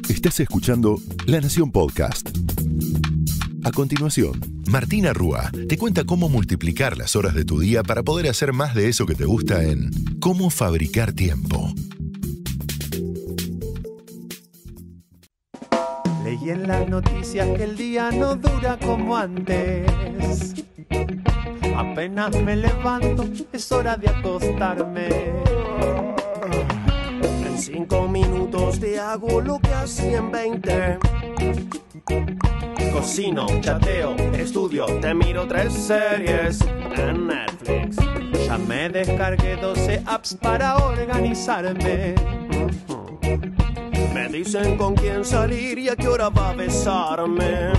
Estás escuchando La Nación Podcast. A continuación, Martina Rúa te cuenta cómo multiplicar las horas de tu día para poder hacer más de eso que te gusta en Cómo fabricar tiempo. Leí en las noticias que el día no dura como antes. Apenas me levanto, es hora de acostarme. En 5 minutos te hago lo que hacía en 20. Cocino, chateo, estudio, te miro 3 series en Netflix. Ya me descargué 12 apps para organizarme. Me dicen con quién salir y a qué hora va a besarme.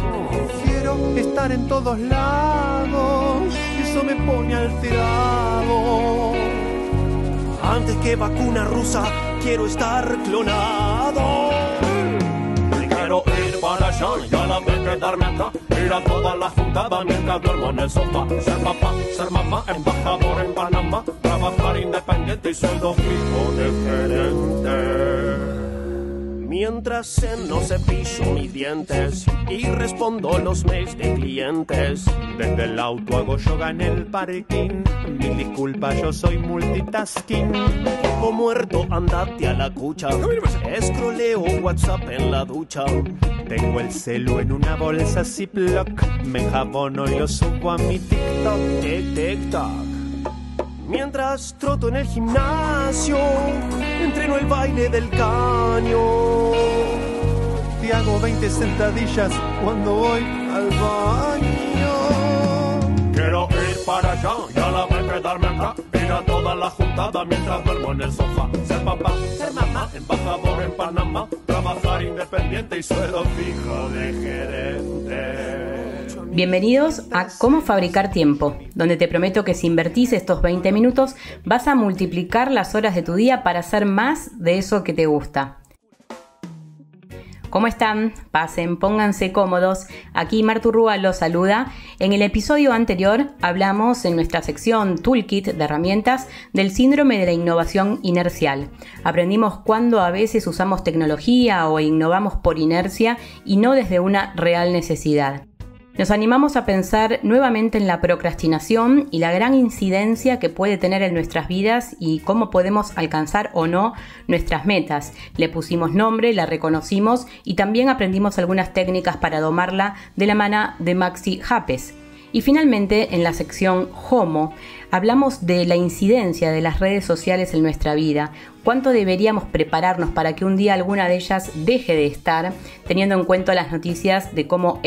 Quiero estar en todos lados, eso me pone alterado. Antes que vacuna rusa, quiero estar clonado. Quiero ir para allá y a la vez quedarme acá. Ir a todas las juntadas mientras duermo en el sofá. Ser papá, ser mamá, embajador en Panamá. Trabajar independiente y sueldo fijo de gerente. Mientras no cepillo mis dientes y respondo los mails de clientes. Desde el auto hago yoga en el parking. Mil disculpas, yo soy multitasking. Tipo muerto, andate a la cucha. Escroleo WhatsApp en la ducha. Tengo el celu en una bolsa Ziploc. Me enjabono y lo subo a mi TikTok. TikTok. Mientras troto en el gimnasio, entreno el baile del caño. Te hago 20 sentadillas cuando voy al baño. Quiero ir para allá y a la vez quedarme acá. Ir a todas las juntadas mientras duermo en el sofá. Ser papá, ser mamá, embajador en Panamá. Trabajar independiente y sueldo fijo de gerente. Bienvenidos a Cómo fabricar tiempo, donde te prometo que si invertís estos 20 minutos vas a multiplicar las horas de tu día para hacer más de eso que te gusta. ¿Cómo están? Pasen, pónganse cómodos. Aquí Martu Rúa los saluda. En el episodio anterior hablamos en nuestra sección Toolkit de herramientas del síndrome de la innovación inercial. Aprendimos cuándo a veces usamos tecnología o innovamos por inercia y no desde una real necesidad. Nos animamos a pensar nuevamente en la procrastinación y la gran incidencia que puede tener en nuestras vidas y cómo podemos alcanzar o no nuestras metas. Le pusimos nombre, la reconocimos y también aprendimos algunas técnicas para domarla de la mano de Maxi Japes. Y finalmente, en la sección Homo, hablamos de la incidencia de las redes sociales en nuestra vida. ¿Cuánto deberíamos prepararnos para que un día alguna de ellas deje de estar, teniendo en cuenta las noticias de cómo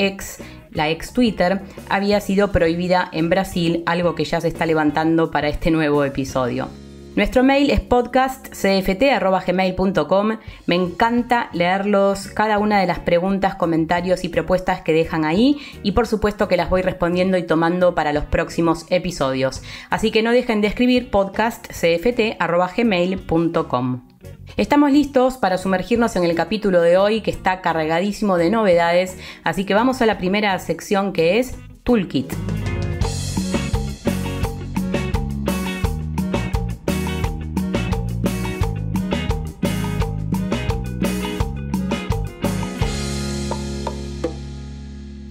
la ex Twitter, había sido prohibida en Brasil, algo que ya se está levantando para este nuevo episodio? Nuestro mail es podcastcft@gmail.com. Me encanta leerlos, cada una de las preguntas, comentarios y propuestas que dejan ahí, y por supuesto que las voy respondiendo y tomando para los próximos episodios. Así que no dejen de escribir podcastcft@gmail.com. Estamos listos para sumergirnos en el capítulo de hoy, que está cargadísimo de novedades, así que vamos a la primera sección, que es Toolkit.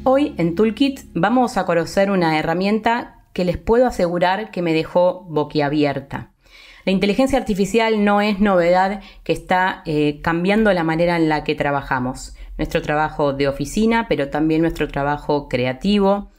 Hoy en Toolkit vamos a conocer una herramienta que les puedo asegurar que me dejó boquiabierta. La inteligencia artificial no es novedad, que está cambiando la manera en la que trabajamos. Nuestro trabajo de oficina, pero también nuestro trabajo creativo.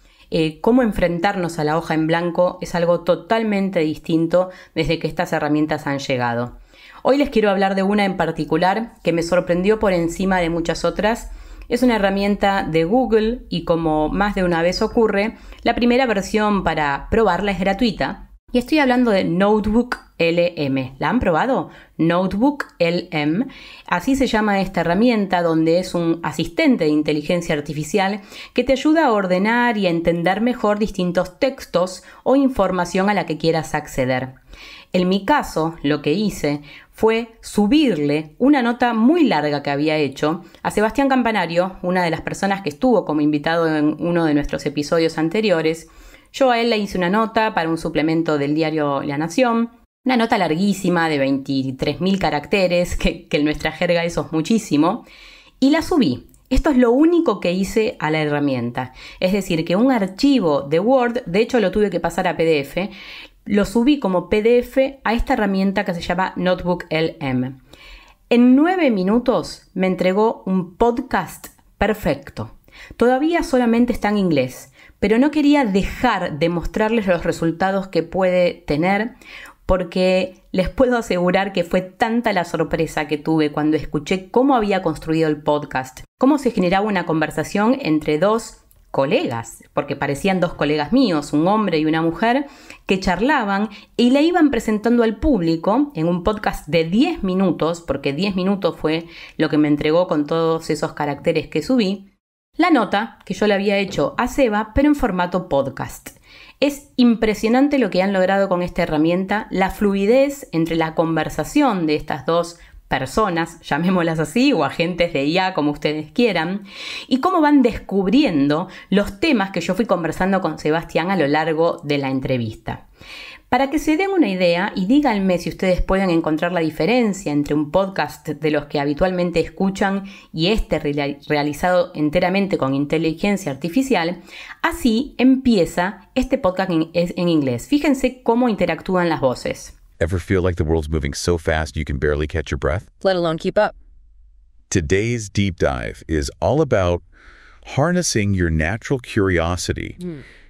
Cómo enfrentarnos a la hoja en blanco es algo totalmente distinto desde que estas herramientas han llegado. Hoy les quiero hablar de una en particular que me sorprendió por encima de muchas otras. Es una herramienta de Google y, como más de una vez ocurre, la primera versión para probarla es gratuita. Y estoy hablando de Notebook LM. ¿La han probado? Notebook LM. Así se llama esta herramienta, donde es un asistente de inteligencia artificial que te ayuda a ordenar y a entender mejor distintos textos o información a la que quieras acceder. En mi caso, lo que hice fue subirle una nota muy larga que había hecho a Sebastián Campanario, una de las personas que estuvo como invitado en uno de nuestros episodios anteriores. Yo a él le hice una nota para un suplemento del diario La Nación Una nota larguísima de 23.000 caracteres, que en nuestra jerga eso es muchísimo, y la subí. Esto es lo único que hice a la herramienta. Es decir, que un archivo de Word, de hecho lo tuve que pasar a PDF, lo subí como PDF a esta herramienta que se llama Notebook LM. En 9 minutos me entregó un podcast perfecto. Todavía solamente está en inglés, pero no quería dejar de mostrarles los resultados que puede tener, porque les puedo asegurar que fue tanta la sorpresa que tuve cuando escuché cómo había construido el podcast, cómo se generaba una conversación entre dos colegas, porque parecían dos colegas míos, un hombre y una mujer, que charlaban y le iban presentando al público en un podcast de 10 minutos, porque 10 minutos fue lo que me entregó con todos esos caracteres que subí, la nota que yo le había hecho a Seba, pero en formato podcast. Es impresionante lo que han logrado con esta herramienta, la fluidez entre la conversación de estas dos personas, llamémoslas así, o agentes de IA, como ustedes quieran, y cómo van descubriendo los temas que yo fui conversando con Sebastián a lo largo de la entrevista. Para que se den una idea y díganme si ustedes pueden encontrar la diferencia entre un podcast de los que habitualmente escuchan y este realizado enteramente con inteligencia artificial, así empieza este podcast en inglés. Fíjense cómo interactúan las voces. Ever feel like the world's moving so fast you can barely catch your breath? Let alone keep up. Today's deep dive is all about harnessing your natural curiosity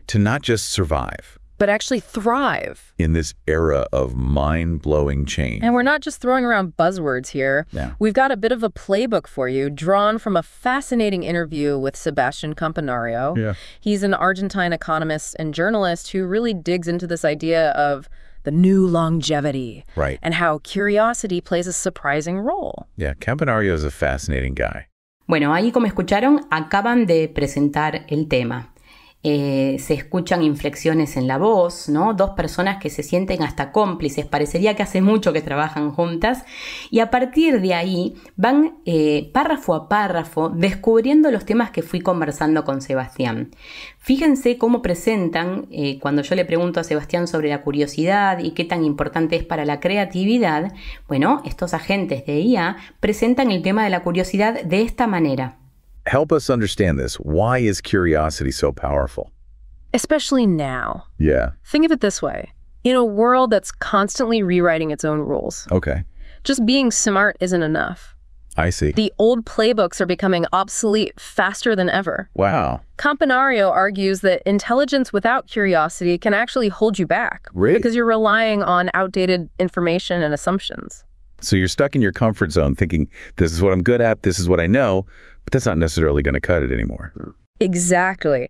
to not just survive, But actually thrive. in this era of mind-blowing change. And we're not just throwing around buzzwords here. Yeah. We've got a bit of a playbook for you, drawn from a fascinating interview with Sebastian Campanario. Yeah. He's an Argentine economist and journalist who really digs into this idea of the new longevity. Right. And how curiosity plays a surprising role. Yeah, Campanario is a fascinating guy. Bueno, ahí como escucharon, acaban de presentar el tema. Se escuchan inflexiones en la voz, ¿no? Dos personas que se sienten hasta cómplices, parecería que hace mucho que trabajan juntas, y a partir de ahí van párrafo a párrafo descubriendo los temas que fui conversando con Sebastián. Fíjense cómo presentan, cuando yo le pregunto a Sebastián sobre la curiosidad y qué tan importante es para la creatividad, bueno, estos agentes de IA presentan el tema de la curiosidad de esta manera. Help us understand this. Why is curiosity so powerful? Especially now. Yeah. Think of it this way. In a world that's constantly rewriting its own rules, Okay. just being smart isn't enough. I see. The old playbooks are becoming obsolete faster than ever. Wow. Campanario argues that intelligence without curiosity can actually hold you back. Really? Because you're relying on outdated information and assumptions. So you're stuck in your comfort zone thinking, this is what I'm good at, this is what I know, but that's not necessarily going to cut it anymore. Exactly.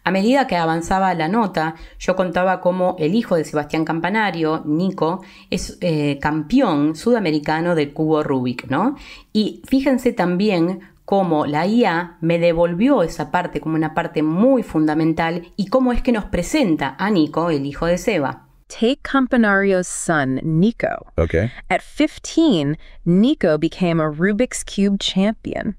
A medida que avanzaba la nota, yo contaba cómo el hijo de Sebastián Campanario, Nico, es campeón sudamericano del cubo Rubik, ¿no? Y fíjense también cómo la IA me devolvió esa parte como una parte muy fundamental y cómo es que nos presenta a Nico, el hijo de Seba. Take Campanario's son, Nico. Okay. At 15, Nico became a Rubik's Cube champion.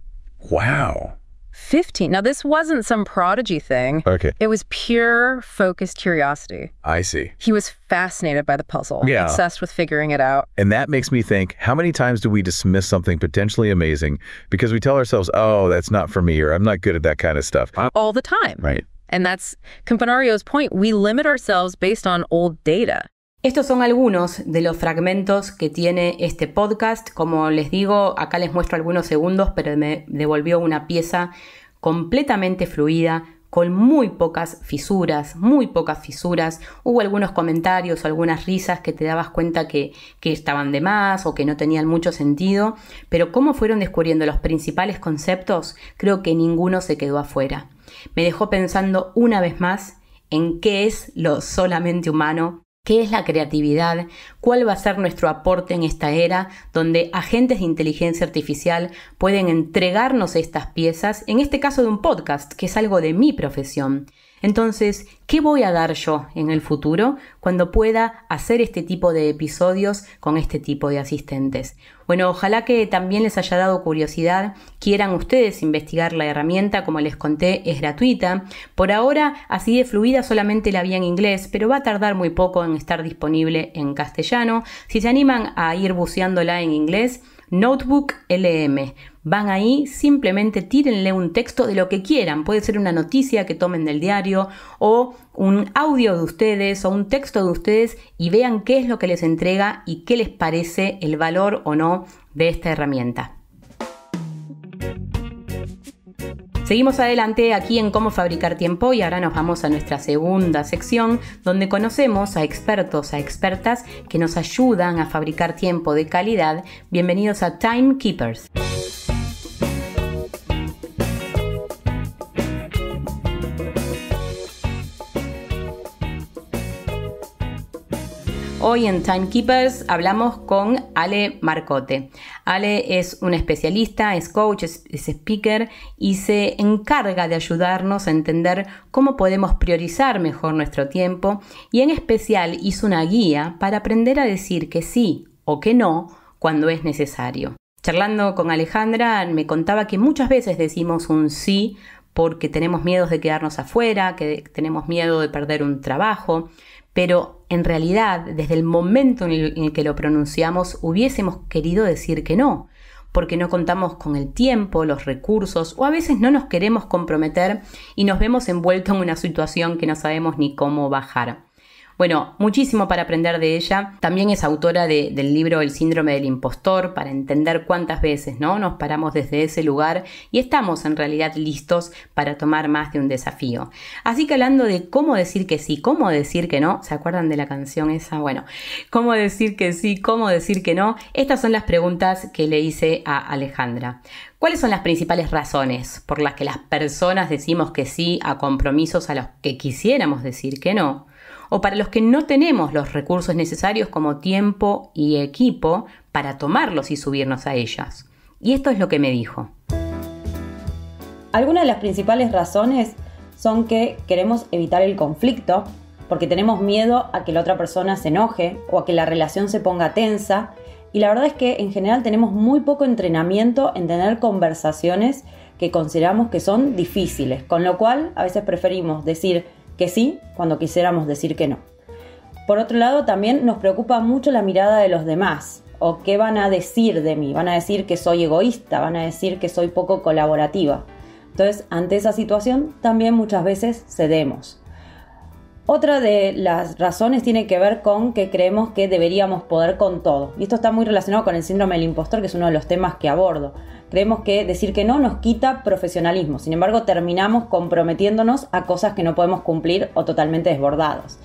Wow. 15. Now, this wasn't some prodigy thing. Okay. It was pure, focused curiosity. I see. He was fascinated by the puzzle, Yeah. obsessed with figuring it out. And that makes me think, how many times do we dismiss something potentially amazing because we tell ourselves, oh, that's not for me, or I'm not good at that kind of stuff? All the time. Right. And that's Campanario's point. We limit ourselves based on old data. Estos son algunos de los fragmentos que tiene este podcast. Como les digo, acá les muestro algunos segundos, pero me devolvió una pieza completamente fluida, con muy pocas fisuras, Hubo algunos comentarios o algunas risas que te dabas cuenta que estaban de más o que no tenían mucho sentido, pero cómo fueron descubriendo los principales conceptos, creo que ninguno se quedó afuera. Me dejó pensando una vez más en qué es lo solamente humano, qué es la creatividad, cuál va a ser nuestro aporte en esta era donde agentes de inteligencia artificial pueden entregarnos estas piezas, en este caso de un podcast, que es algo de mi profesión. Entonces, ¿qué voy a dar yo en el futuro cuando pueda hacer este tipo de episodios con este tipo de asistentes? Bueno, ojalá que también les haya dado curiosidad, quieran ustedes investigar la herramienta, como les conté, es gratuita. Por ahora, así de fluida solamente la vi en inglés, pero va a tardar muy poco en estar disponible en castellano. Si se animan a ir buceándola en inglés, Notebook LM. Van ahí, simplemente tírenle un texto de lo que quieran. Puede ser una noticia que tomen del diario o un audio de ustedes o un texto de ustedes y vean qué es lo que les entrega y qué les parece el valor o no de esta herramienta. Seguimos adelante aquí en Cómo Fabricar Tiempo y ahora nos vamos a nuestra segunda sección donde conocemos a expertos, a expertas que nos ayudan a fabricar tiempo de calidad. Bienvenidos a Timekeepers. Hoy en Timekeepers hablamos con Ale Marcotte. Ale es una especialista, es coach, es speaker y se encarga de ayudarnos a entender cómo podemos priorizar mejor nuestro tiempo y en especial hizo una guía para aprender a decir que sí o que no cuando es necesario. Charlando con Alejandra me contaba que muchas veces decimos un sí porque tenemos miedo de quedarnos afuera, que tenemos miedo de perder un trabajo, pero en realidad, desde el momento en el que lo pronunciamos, hubiésemos querido decir que no, porque no contamos con el tiempo, los recursos, o a veces no nos queremos comprometer y nos vemos envueltos en una situación que no sabemos ni cómo bajar. Bueno, muchísimo para aprender de ella. También es autora del libro El síndrome del impostor, para entender cuántas veces, ¿no?, nos paramos desde ese lugar y estamos en realidad listos para tomar más de un desafío. Así que hablando de cómo decir que sí, cómo decir que no, ¿se acuerdan de la canción esa? Bueno, cómo decir que sí, cómo decir que no, estas son las preguntas que le hice a Alejandra. ¿Cuáles son las principales razones por las que las personas decimos que sí a compromisos a los que quisiéramos decir que no? O para los que no tenemos los recursos necesarios como tiempo y equipo para tomarlos y subirnos a ellas. Y esto es lo que me dijo. Algunas de las principales razones son que queremos evitar el conflicto, porque tenemos miedo a que la otra persona se enoje o a que la relación se ponga tensa. Y la verdad es que en general tenemos muy poco entrenamiento en tener conversaciones que consideramos que son difíciles, con lo cual a veces preferimos decir que sí cuando quisiéramos decir que no. Por otro lado, también nos preocupa mucho la mirada de los demás, o qué van a decir de mí. Van a decir que soy egoísta, van a decir que soy poco colaborativa. Entonces, ante esa situación, también muchas veces cedemos. Otra de las razones tiene que ver con que creemos que deberíamos poder con todo. Y esto está muy relacionado con el síndrome del impostor, que es uno de los temas que abordo. Creemos que decir que no nos quita profesionalismo. Sin embargo, terminamos comprometiéndonos a cosas que no podemos cumplir o totalmente desbordados.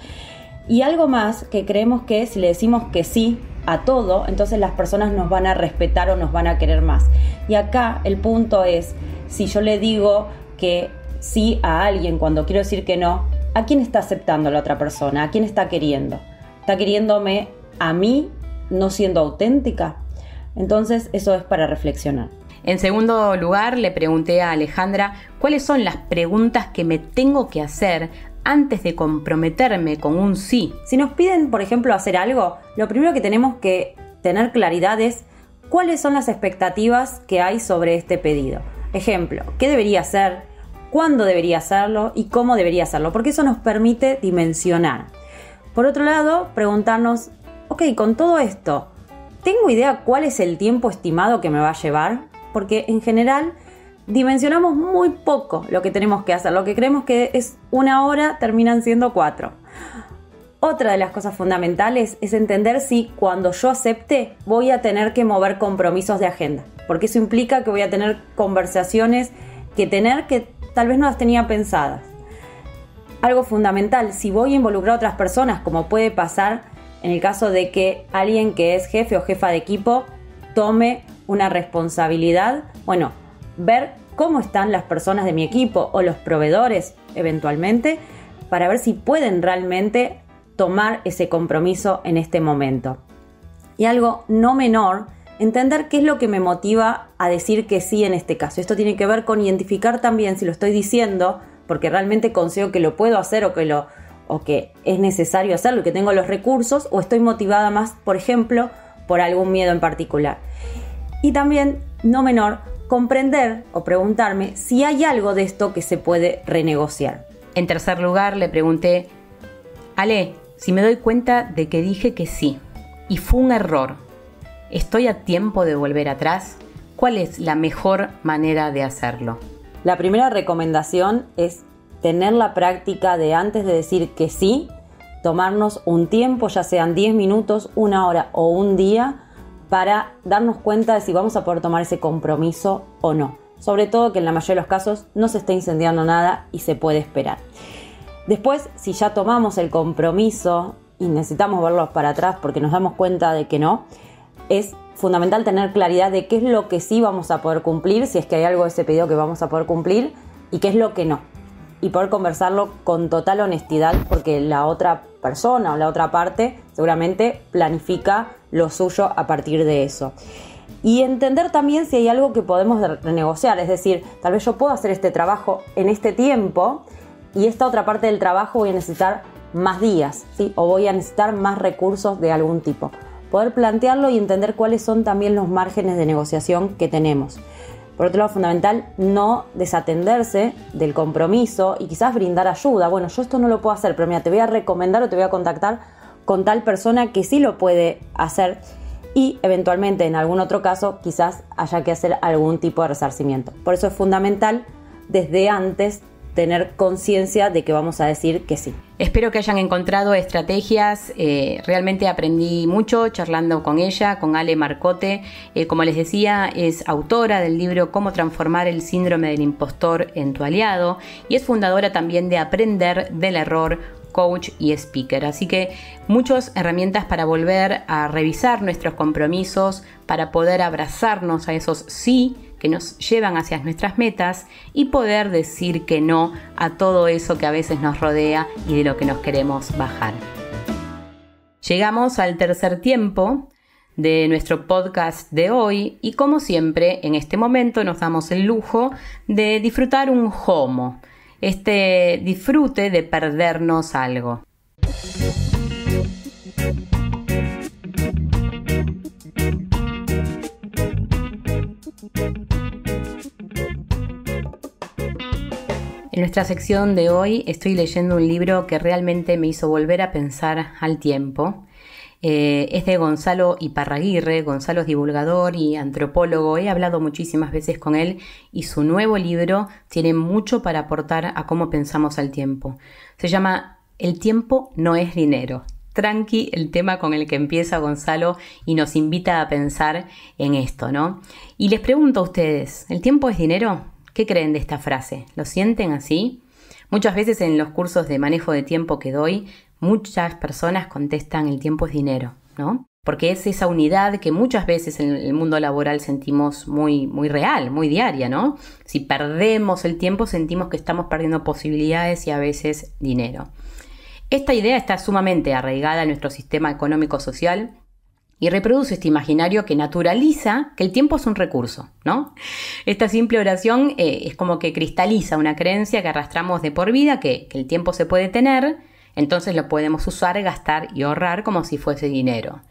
Y algo más, que creemos que si le decimos que sí a todo, entonces las personas nos van a respetar o nos van a querer más. Y acá el punto es, si yo le digo que sí a alguien cuando quiero decir que no, ¿a quién está aceptando la otra persona? ¿A quién está queriendo? ¿Está queriéndome a mí, no siendo auténtica? Entonces eso es para reflexionar. En segundo lugar, le pregunté a Alejandra cuáles son las preguntas que me tengo que hacer antes de comprometerme con un sí. Si nos piden, por ejemplo, hacer algo, lo primero que tenemos que tener claridad es cuáles son las expectativas que hay sobre este pedido. Ejemplo, ¿qué debería hacer? ¿Cuándo debería hacerlo? ¿Y cómo debería hacerlo? Porque eso nos permite dimensionar. Por otro lado, preguntarnos, ok, con todo esto, ¿tengo idea cuál es el tiempo estimado que me va a llevar? Porque en general dimensionamos muy poco lo que tenemos que hacer. Lo que creemos que es 1 hora terminan siendo 4. Otra de las cosas fundamentales es entender si cuando yo acepte voy a tener que mover compromisos de agenda. Porque eso implica que voy a tener conversaciones que tal vez no las tenía pensadas. Algo fundamental, si voy a involucrar a otras personas, como puede pasar en el caso de que alguien que es jefe o jefa de equipo tome una responsabilidad, bueno, ver cómo están las personas de mi equipo o los proveedores eventualmente para ver si pueden realmente tomar ese compromiso en este momento. Y algo no menor, entender qué es lo que me motiva a decir que sí en este caso. Esto tiene que ver con identificar también si lo estoy diciendo porque realmente considero que lo puedo hacer o que es necesario hacerlo y que tengo los recursos, o estoy motivada más, por ejemplo, por algún miedo en particular. Y también, no menor, comprender o preguntarme si hay algo de esto que se puede renegociar. En tercer lugar, le pregunté: Ale, si me doy cuenta de que dije que sí y fue un error, ¿estoy a tiempo de volver atrás? ¿Cuál es la mejor manera de hacerlo? La primera recomendación es tener la práctica de, antes de decir que sí, tomarnos un tiempo, ya sean 10 minutos, 1 hora o un día, para darnos cuenta de si vamos a poder tomar ese compromiso o no. Sobre todo que en la mayoría de los casos no se está incendiando nada y se puede esperar. Después, si ya tomamos el compromiso y necesitamos verlos para atrás porque nos damos cuenta de que no, es fundamental tener claridad de qué es lo que sí vamos a poder cumplir, si es que hay algo de ese pedido que vamos a poder cumplir, y qué es lo que no. Y poder conversarlo con total honestidad, porque la otra persona o la otra parte seguramente planifica lo suyo a partir de eso. Y entender también si hay algo que podemos renegociar, es decir, tal vez yo puedo hacer este trabajo en este tiempo y esta otra parte del trabajo voy a necesitar más días, ¿sí? O voy a necesitar más recursos de algún tipo. Poder plantearlo y entender cuáles son también los márgenes de negociación que tenemos. Por otro lado, fundamental no desatenderse del compromiso y quizás brindar ayuda. Bueno, yo esto no lo puedo hacer, pero mira, te voy a recomendar o te voy a contactar con tal persona que sí lo puede hacer, y eventualmente en algún otro caso quizás haya que hacer algún tipo de resarcimiento. Por eso es fundamental desde antes tener conciencia de que vamos a decir que sí. Espero que hayan encontrado estrategias. Realmente aprendí mucho charlando con ella, con Ale Marcotte. Como les decía, es autora del libro Cómo transformar el síndrome del impostor en tu aliado, y es fundadora también de Aprender del Error, coach y speaker. Así que muchas herramientas para volver a revisar nuestros compromisos, para poder abrazarnos a esos sí que nos llevan hacia nuestras metas y poder decir que no a todo eso que a veces nos rodea y de lo que nos queremos bajar. Llegamos al tercer tiempo de nuestro podcast de hoy y, como siempre, en este momento nos damos el lujo de disfrutar un JOMO, este disfrute de perdernos algo. En nuestra sección de hoy estoy leyendo un libro que realmente me hizo volver a pensar al tiempo. Es de Gonzalo Iparraguirre. Gonzalo es divulgador y antropólogo. He hablado muchísimas veces con él y su nuevo libro tiene mucho para aportar a cómo pensamos al tiempo. Se llama El tiempo no es dinero. Tranqui el tema con el que empieza Gonzalo y nos invita a pensar en esto, ¿no? Y les pregunto a ustedes, ¿el tiempo es dinero? ¿Qué creen de esta frase? ¿Lo sienten así? Muchas veces en los cursos de manejo de tiempo que doy, muchas personas contestan el tiempo es dinero, ¿no? Porque es esa unidad que muchas veces en el mundo laboral sentimos muy real, muy diaria, ¿no? Si perdemos el tiempo sentimos que estamos perdiendo posibilidades y a veces dinero. Esta idea está sumamente arraigada en nuestro sistema económico-social y reproduce este imaginario que naturaliza que el tiempo es un recurso, ¿no? Esta simple oración es como que cristaliza una creencia que arrastramos de por vida, que el tiempo se puede tener, entonces lo podemos usar, gastar y ahorrar como si fuese dinero.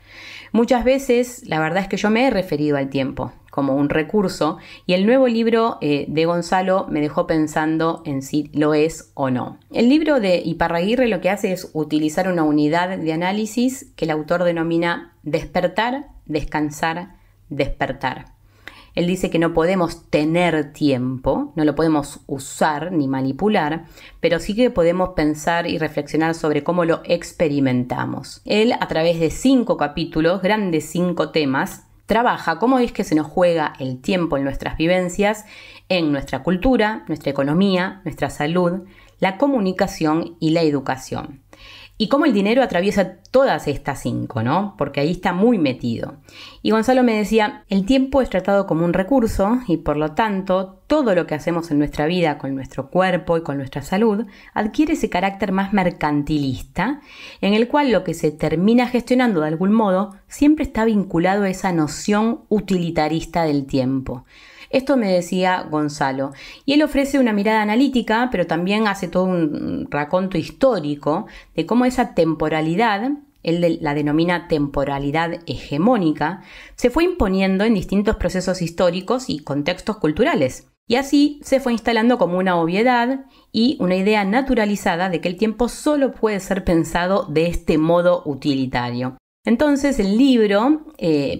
Muchas veces la verdad es que yo me he referido al tiempo como un recurso y el nuevo libro de Gonzalo me dejó pensando en si lo es o no. El libro de Iparraguirre lo que hace es utilizar una unidad de análisis que el autor denomina despertar, descansar, despertar. Él dice que no podemos tener tiempo, no lo podemos usar ni manipular, pero sí que podemos pensar y reflexionar sobre cómo lo experimentamos. Él, a través de 5 capítulos, grandes 5 temas, trabaja cómo es que se nos juega el tiempo en nuestras vivencias, en nuestra cultura, nuestra economía, nuestra salud, la comunicación y la educación. Y cómo el dinero atraviesa todas estas 5, ¿no? Porque ahí está muy metido. Y Gonzalo me decía, el tiempo es tratado como un recurso y por lo tanto todo lo que hacemos en nuestra vida con nuestro cuerpo y con nuestra salud adquiere ese carácter más mercantilista, en el cual lo que se termina gestionando de algún modo siempre está vinculado a esa noción utilitarista del tiempo. Esto me decía Gonzalo, y él ofrece una mirada analítica, pero también hace todo un raconto histórico de cómo esa temporalidad, él la denomina temporalidad hegemónica, se fue imponiendo en distintos procesos históricos y contextos culturales. Y así se fue instalando como una obviedad y una idea naturalizada de que el tiempo solo puede ser pensado de este modo utilitario. Entonces el libro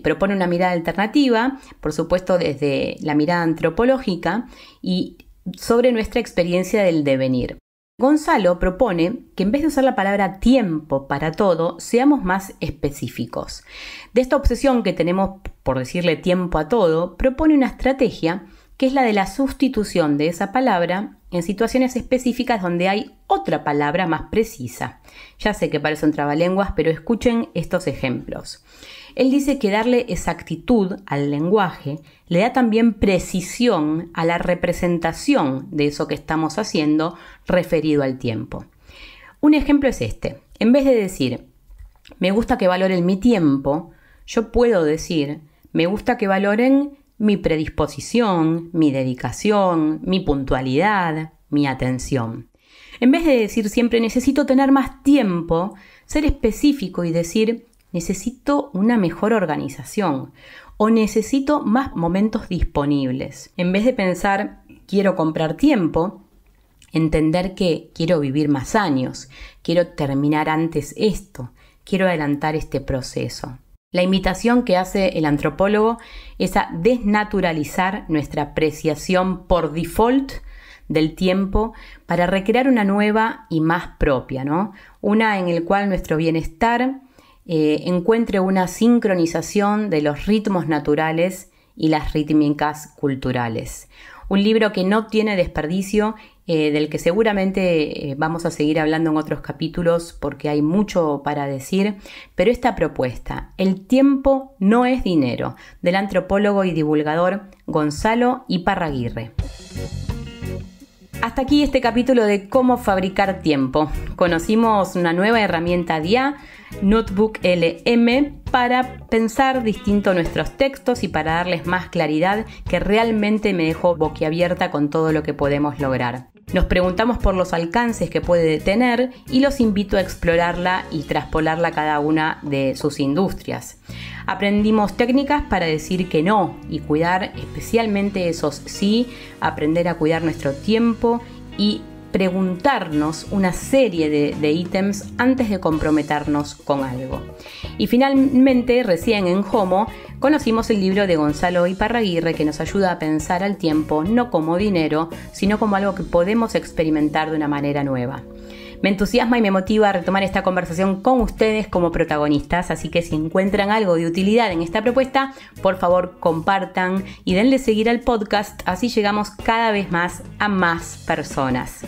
propone una mirada alternativa, por supuesto desde la mirada antropológica y sobre nuestra experiencia del devenir. Gonzalo propone que en vez de usar la palabra tiempo para todo, seamos más específicos. De esta obsesión que tenemos por decirle tiempo a todo, propone una estrategia que es la de la sustitución de esa palabra en situaciones específicas donde hay otra palabra más precisa. Ya sé que parecen trabalenguas, pero escuchen estos ejemplos. Él dice que darle exactitud al lenguaje le da también precisión a la representación de eso que estamos haciendo referido al tiempo. Un ejemplo es este. En vez de decir, me gusta que valoren mi tiempo, yo puedo decir, me gusta que valoren mi predisposición, mi dedicación, mi puntualidad, mi atención. En vez de decir siempre necesito tener más tiempo, ser específico y decir necesito una mejor organización o necesito más momentos disponibles. En vez de pensar quiero comprar tiempo, entender que quiero vivir más años, quiero terminar antes esto, quiero adelantar este proceso. La invitación que hace el antropólogo es a desnaturalizar nuestra apreciación por default del tiempo para recrear una nueva y más propia, ¿no? Una en la cual nuestro bienestar encuentre una sincronización de los ritmos naturales y las rítmicas culturales. Un libro que no tiene desperdicio, del que seguramente vamos a seguir hablando en otros capítulos porque hay mucho para decir, pero esta propuesta, El tiempo no es dinero, del antropólogo y divulgador Gonzalo Iparraguirre. Hasta aquí este capítulo de cómo fabricar tiempo. Conocimos una nueva herramienta DIA, Notebook LM, para pensar distinto nuestros textos y para darles más claridad, que realmente me dejó boquiabierta con todo lo que podemos lograr. Nos preguntamos por los alcances que puede tener y los invito a explorarla y traspolarla a cada una de sus industrias. Aprendimos técnicas para decir que no y cuidar especialmente esos sí, aprender a cuidar nuestro tiempo y preguntarnos una serie de ítems antes de comprometernos con algo. Y finalmente, recién en Homo, conocimos el libro de Gonzalo Iparraguirre que nos ayuda a pensar al tiempo no como dinero, sino como algo que podemos experimentar de una manera nueva. Me entusiasma y me motiva a retomar esta conversación con ustedes como protagonistas, así que si encuentran algo de utilidad en esta propuesta, por favor compartan y denle seguir al podcast, así llegamos cada vez más a más personas.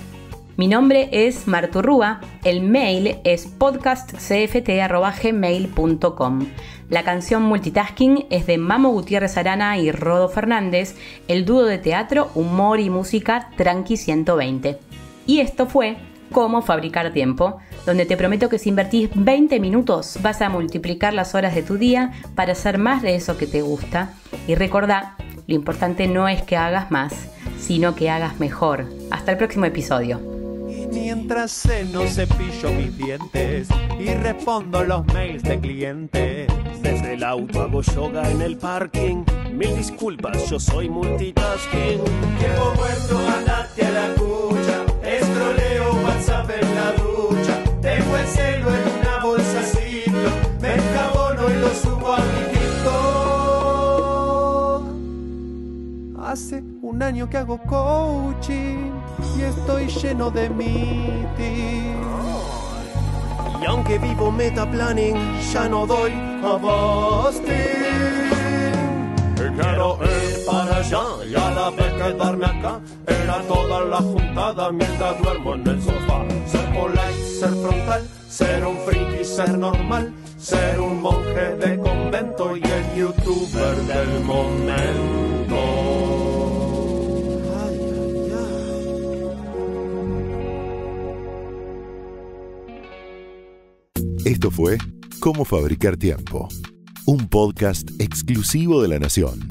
Mi nombre es Martu Rúa, el mail es podcastcft@gmail.com. La canción Multitasking es de Mamo Gutiérrez Arana y Rodo Fernández, el dúo de teatro, humor y música Tranqui 120. Y esto fue Cómo fabricar tiempo, donde te prometo que si invertís 20 minutos vas a multiplicar las horas de tu día para hacer más de eso que te gusta. Y recordá, lo importante no es que hagas más, sino que hagas mejor. Hasta el próximo episodio. Mientras ceno cepillo mis dientes y respondo los mails de clientes. Desde el auto hago yoga en el parking. Mil disculpas, yo soy multitasking. Llevo muerto, andate a la cucha. Escroleo WhatsApp en la ducha. Dejo el celo en una bolsacito. Me enjabono y lo subo a mi TikTok. Hace un año que hago coaching y estoy lleno de meetings. Y aunque vivo metaplanning, ya no doy a Boston. Quiero ir para allá y a la vez quedarme acá. Era toda la juntada mientras duermo en el sofá. Ser polite, ser frontal, ser un friki, ser normal, ser un monje de convento y el youtuber del momento. Esto fue Cómo fabricar tiempo, un podcast exclusivo de La Nación.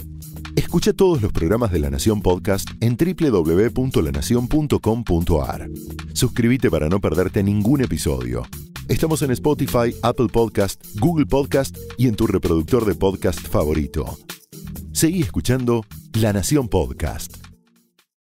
Escucha todos los programas de La Nación Podcast en www.lanacion.com.ar. Suscríbete para no perderte ningún episodio. Estamos en Spotify, Apple Podcast, Google Podcast y en tu reproductor de podcast favorito. Seguí escuchando La Nación Podcast.